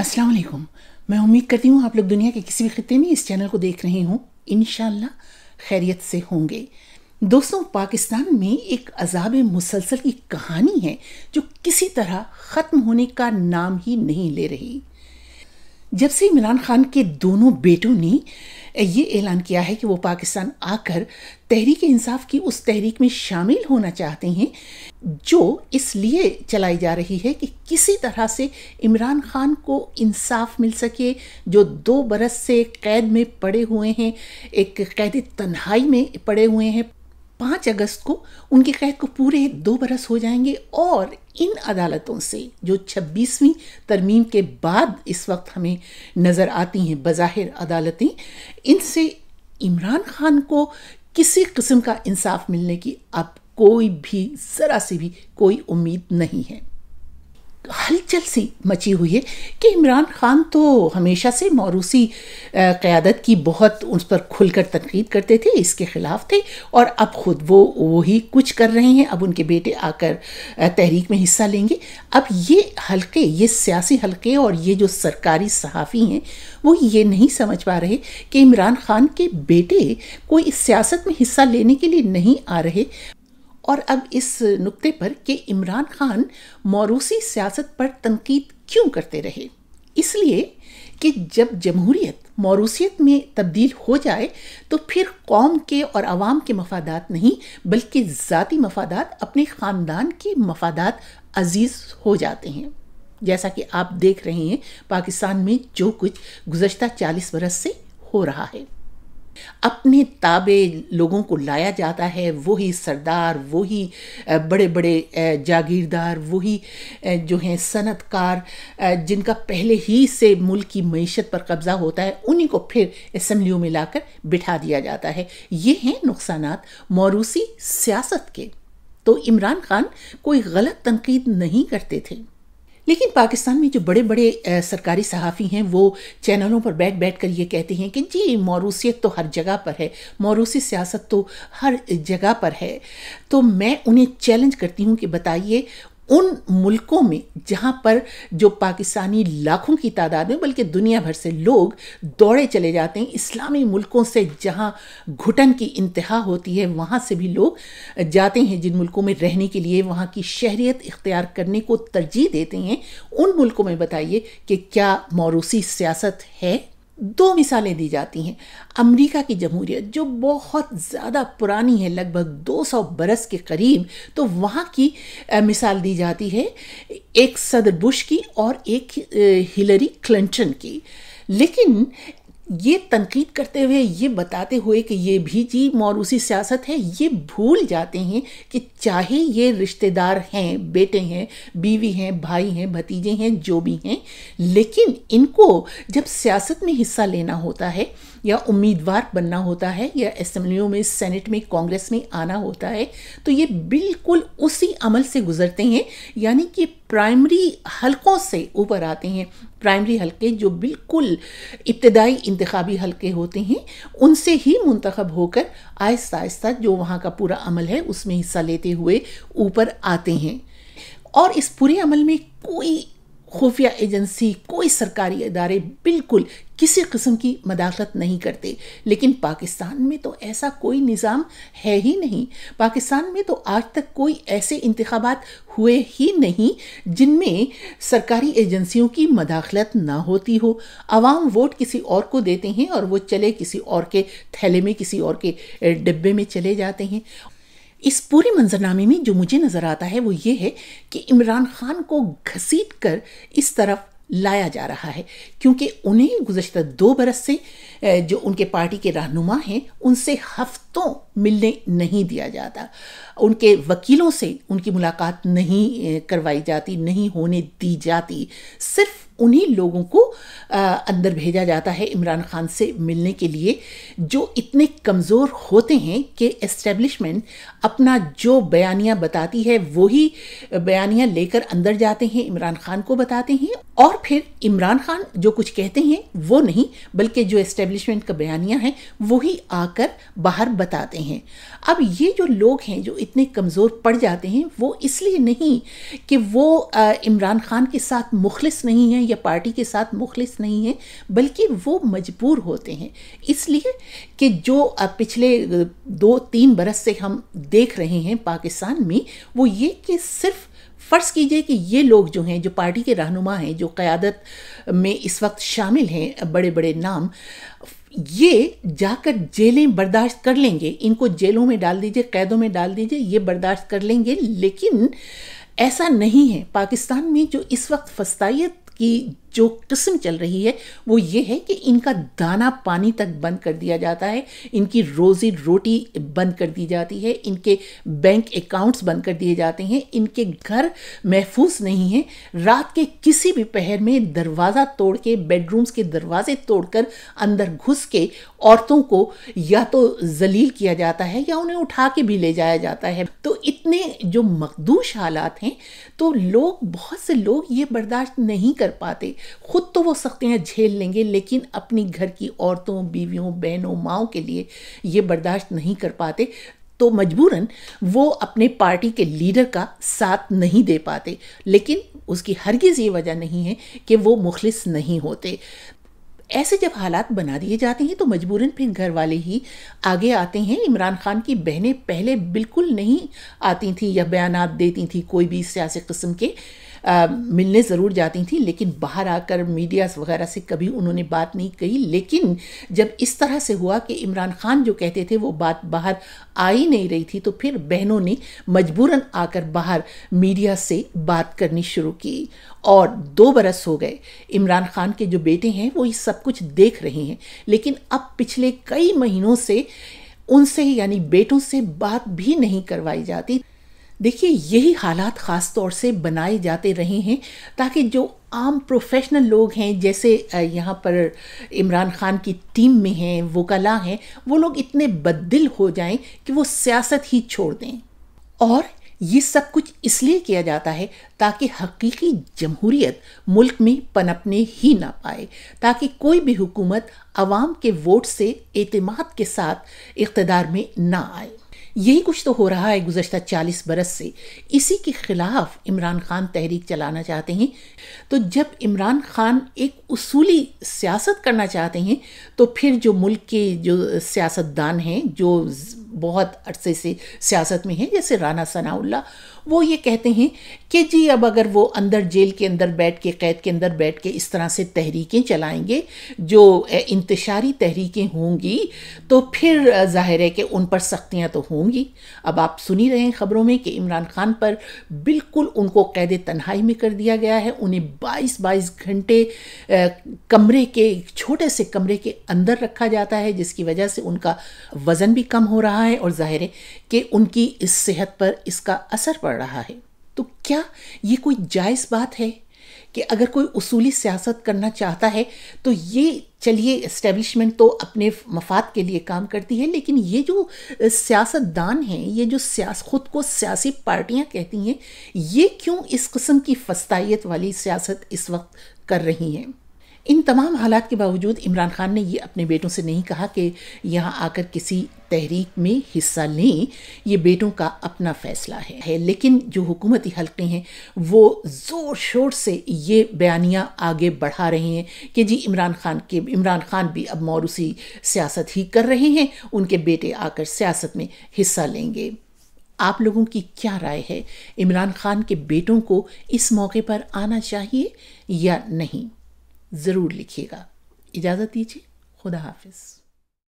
अस्सलाम वालेकुम। मैं उम्मीद करती हूँ आप लोग दुनिया के किसी भी खित्ते में इस चैनल को देख रहे हों, इंशाल्लाह खैरियत से होंगे। दोस्तों, पाकिस्तान में एक अज़ाब मुसलसल की कहानी है जो किसी तरह ख़त्म होने का नाम ही नहीं ले रही। जब से इमरान खान के दोनों बेटों ने ये ऐलान किया है कि वो पाकिस्तान आकर तहरीक इंसाफ की उस तहरीक में शामिल होना चाहते हैं जो इसलिए चलाई जा रही है कि किसी तरह से इमरान खान को इंसाफ मिल सके, जो 2 बरस से कैद में पड़े हुए हैं, एक कैद तन्हाई में पड़े हुए हैं। 5 अगस्त को उनकी कैद को पूरे 2 बरस हो जाएंगे और इन अदालतों से जो 26वीं तरमीम के बाद इस वक्त हमें नज़र आती हैं बज़ाहिर अदालतें, इनसे इमरान खान को किसी किस्म का इंसाफ मिलने की अब कोई भी ज़रा सी भी कोई उम्मीद नहीं है। हलचल सी मची हुई है कि इमरान खान तो हमेशा से मौरूसी क़यादत की बहुत उस पर खुलकर तनकीद करते थे, इसके ख़िलाफ़ थे और अब ख़ुद वो ही कुछ कर रहे हैं। अब उनके बेटे आकर तहरीक में हिस्सा लेंगे। अब ये सियासी हलके और ये जो सरकारी सहाफ़ी हैं वो ये नहीं समझ पा रहे कि इमरान खान के बेटे कोई सियासत में हिस्सा लेने के लिए नहीं आ रहे। और अब इस नुक्ते पर कि इमरान खान मौरूसी सियासत पर तनकीद क्यों करते रहे, इसलिए कि जब जमहूरियत मौरूसियत में तब्दील हो जाए तो फिर कौम के और अवाम के मफादात नहीं बल्कि ज़ाती मफादात, अपने ख़ानदान के मफादात अजीज़ हो जाते हैं। जैसा कि आप देख रहे हैं पाकिस्तान में जो कुछ गुज़श्ता 40 बरस से हो रहा है। अपने ताबे लोगों को लाया जाता है, वही सरदार, वही बड़े बड़े जागीरदार, वही जो हैं सनतकार जिनका पहले ही से मुल्क की मईशत पर कब्ज़ा होता है, उन्हीं को फिर असम्बलियों में लाकर बिठा दिया जाता है। ये हैं नुकसानात मौरूसी सियासत के। तो इमरान खान कोई गलत तनकीद नहीं करते थे, लेकिन पाकिस्तान में जो बड़े बड़े सरकारी सहाफ़ी हैं वो चैनलों पर बैठ बैठ कर ये कहते हैं कि जी मौरूसियत तो हर जगह पर है, मौरूसी सियासत तो हर जगह पर है। तो मैं उन्हें चैलेंज करती हूँ कि बताइए उन मुल्कों में जहाँ पर जो पाकिस्तानी लाखों की तादाद में बल्कि दुनिया भर से लोग दौड़े चले जाते हैं, इस्लामी मुल्कों से जहाँ घुटन की इंतहा होती है वहाँ से भी लोग जाते हैं जिन मुल्कों में रहने के लिए, वहाँ की शहरियत इख्तियार करने को तरजीह देते हैं। उन मुल्कों में बताइए कि क्या मौरूसी सियासत है? 2 मिसालें दी जाती हैं। अमेरिका की जमहूरियत जो बहुत ज़्यादा पुरानी है, लगभग 200 बरस के करीब, तो वहाँ की मिसाल दी जाती है एक सदर बुश की और एक हिलरी क्लिंटन की। लेकिन ये तनकीद करते हुए, ये बताते हुए कि ये भी जी मौरूसी सियासत है, ये भूल जाते हैं कि चाहे ये रिश्तेदार हैं, बेटे हैं, बीवी हैं, भाई हैं, भतीजे हैं, जो भी हैं, लेकिन इनको जब सियासत में हिस्सा लेना होता है या उम्मीदवार बनना होता है या असम्बलियों में, सेनेट में, कांग्रेस में आना होता है, तो ये बिल्कुल उसी अमल से गुजरते हैं, यानी कि प्राइमरी हलकों से ऊपर आते हैं। प्राइमरी हलके जो बिल्कुल इब्तदाई इंतखाबी हलके होते हैं, उनसे ही मुंतखब होकर आहिस्ता आहिस्ता जो वहाँ का पूरा अमल है उसमें हिस्सा लेते हुए ऊपर आते हैं। और इस पूरे अमल में कोई खुफिया एजेंसी, कोई सरकारी इदारे बिल्कुल किसी किस्म की मदाखलत नहीं करते। लेकिन पाकिस्तान में तो ऐसा कोई निज़ाम है ही नहीं। पाकिस्तान में तो आज तक कोई ऐसे इंतखाबात हुए ही नहीं जिनमें सरकारी एजेंसियों की मदाखलत ना होती हो। अवाम वोट किसी और को देते हैं और वो चले किसी और के थैले में, किसी और के डिब्बे में चले जाते हैं। इस पूरे मंजरनामे में जो मुझे नज़र आता है वो ये है कि इमरान खान को घसीट कर इस तरफ लाया जा रहा है, क्योंकि उन्हें गुज़श्ता 2 बरस से जो उनके पार्टी के रहनुमा हैं उनसे हफ्तों मिलने नहीं दिया जाता, उनके वकीलों से उनकी मुलाकात नहीं करवाई जाती, नहीं होने दी जाती। सिर्फ उन्हीं लोगों को अंदर भेजा जाता है इमरान खान से मिलने के लिए जो इतने कमज़ोर होते हैं कि एस्टेब्लिशमेंट अपना जो बयानियाँ बताती है वही बयानियाँ लेकर अंदर जाते हैं, इमरान खान को बताते हैं और फिर इमरान खान जो कुछ कहते हैं वो नहीं बल्कि जो एस्टेब्लिशमेंट का बयानियाँ हैं वही आकर बाहर बताते हैं। अब ये जो लोग हैं जो इतने कमज़ोर पड़ जाते हैं वो इसलिए नहीं कि वो इमरान खान के साथ मुखलिस नहीं हैं या पार्टी के साथ मुखलिस नहीं हैं, बल्कि वो मजबूर होते हैं। इसलिए कि जो पिछले 2-3 बरस से हम देख रहे हैं पाकिस्तान में, वो ये कि सिर्फ फ़र्ज़ कीजिए कि ये लोग जो हैं, जो पार्टी के रहनुमा हैं, जो क़यादत में इस वक्त शामिल हैं, बड़े बड़े नाम, ये जाकर जेलें बर्दाश्त कर लेंगे। इनको जेलों में डाल दीजिए, कैदों में डाल दीजिए, ये बर्दाश्त कर लेंगे। लेकिन ऐसा नहीं है। पाकिस्तान में जो इस वक्त फस्तायत की जो किस्म चल रही है वो ये है कि इनका दाना पानी तक बंद कर दिया जाता है, इनकी रोज़ी रोटी बंद कर दी जाती है, इनके बैंक अकाउंट्स बंद कर दिए जाते हैं, इनके घर महफूज नहीं हैं। रात के किसी भी पहर में दरवाज़ा तोड़ के, बेडरूम्स के दरवाजे तोड़कर अंदर घुस के औरतों को या तो जलील किया जाता है या उन्हें उठा के भी ले जाया जाता है। तो इतने जो मखदूश हालात हैं, तो लोग, बहुत से लोग ये बर्दाश्त नहीं कर पाते। खुद तो वो सख्तियाँ झेल लेंगे, लेकिन अपनी घर की औरतों, बीवियों, बहनों, माँओं के लिए ये बर्दाश्त नहीं कर पाते। तो मजबूरन वो अपने पार्टी के लीडर का साथ नहीं दे पाते। लेकिन उसकी हरगिज़ ये वजह नहीं है कि वो मुखलिस नहीं होते। ऐसे जब हालात बना दिए जाते हैं तो मजबूरन फिर घर वाले ही आगे आते हैं। इमरान खान की बहनें पहले बिल्कुल नहीं आती थी या बयानात देती थी कोई भी सियासी किस्म के, मिलने ज़रूर जाती थी, लेकिन बाहर आकर मीडिया वगैरह से कभी उन्होंने बात नहीं कही। लेकिन जब इस तरह से हुआ कि इमरान खान जो कहते थे वो बात बाहर आ ही नहीं रही थी, तो फिर बहनों ने मजबूरन आकर बाहर मीडिया से बात करनी शुरू की। और 2 बरस हो गए, इमरान खान के जो बेटे हैं वो ये सब कुछ देख रहे हैं, लेकिन अब पिछले कई महीनों से उनसे, यानी बेटों से बात भी नहीं करवाई जाती। देखिए, यही हालात ख़ास तौर से बनाए जाते रहे हैं ताकि जो आम प्रोफेशनल लोग हैं, जैसे यहाँ पर इमरान खान की टीम में हैं, वकला हैं, वो लोग इतने बददिल हो जाएं कि वो सियासत ही छोड़ दें। और ये सब कुछ इसलिए किया जाता है ताकि हकीकी जमहूरियत मुल्क में पनपने ही ना पाए, ताकि कोई भी हुकूमत अवाम के वोट से एतमाद के साथ इक़्तिदार में ना आए। यही कुछ तो हो रहा है गुज़श्ता 40 बरस से। इसी के ख़िलाफ़ इमरान खान तहरीक चलाना चाहते हैं। तो जब इमरान खान एक उसूली सियासत करना चाहते हैं, तो फिर जो मुल्क के जो सियासतदान हैं, जो बहुत अरसे से सियासत में हैं, जैसे राना सनाउल्लाह, वो ये कहते हैं कि जी अब अगर वो अंदर जेल के अंदर बैठ के, कैद के अंदर बैठ के इस तरह से तहरीकें चलाएंगे, जो इंतशारी तहरीकें होंगी, तो फिर जाहिर है कि उन पर सख्तियाँ तो होंगी। अब आप सुन ही रहे हैं ख़बरों में कि इमरान खान पर बिल्कुल उनको कैद तन्हाई में कर दिया गया है। उन्हें 22-22 घंटे कमरे के, छोटे से कमरे के अंदर रखा जाता है, जिसकी वजह से उनका वज़न भी कम हो रहा है और जाहिर है कि उनकी इस सेहत पर इसका असर पड़ रहा है। तो क्या ये कोई जायज़ बात है कि अगर कोई उसूली सियासत करना चाहता है तो ये, चलिए इस्टेब्लिशमेंट तो अपने मफाद के लिए काम करती है, लेकिन ये जो सियासतदान हैं, ये जो खुद को सियासी पार्टियां कहती हैं, ये क्यों इस किस्म की फस्तायत वाली सियासत इस वक्त कर रही हैं? इन तमाम हालात के बावजूद इमरान खान ने ये अपने बेटों से नहीं कहा कि यहाँ आकर किसी तहरीक में हिस्सा लें, ये बेटों का अपना फ़ैसला है। लेकिन जो हुकूमती हल्के हैं वो ज़ोर शोर से ये बयानियाँ आगे बढ़ा रहे हैं कि जी इमरान खान भी अब मौरूसी सियासत ही कर रहे हैं, उनके बेटे आकर सियासत में हिस्सा लेंगे। आप लोगों की क्या राय है? इमरान खान के बेटों को इस मौके पर आना चाहिए या नहीं? ज़रूर लिखिएगा। इजाज़त दीजिए। खुदा हाफिज़।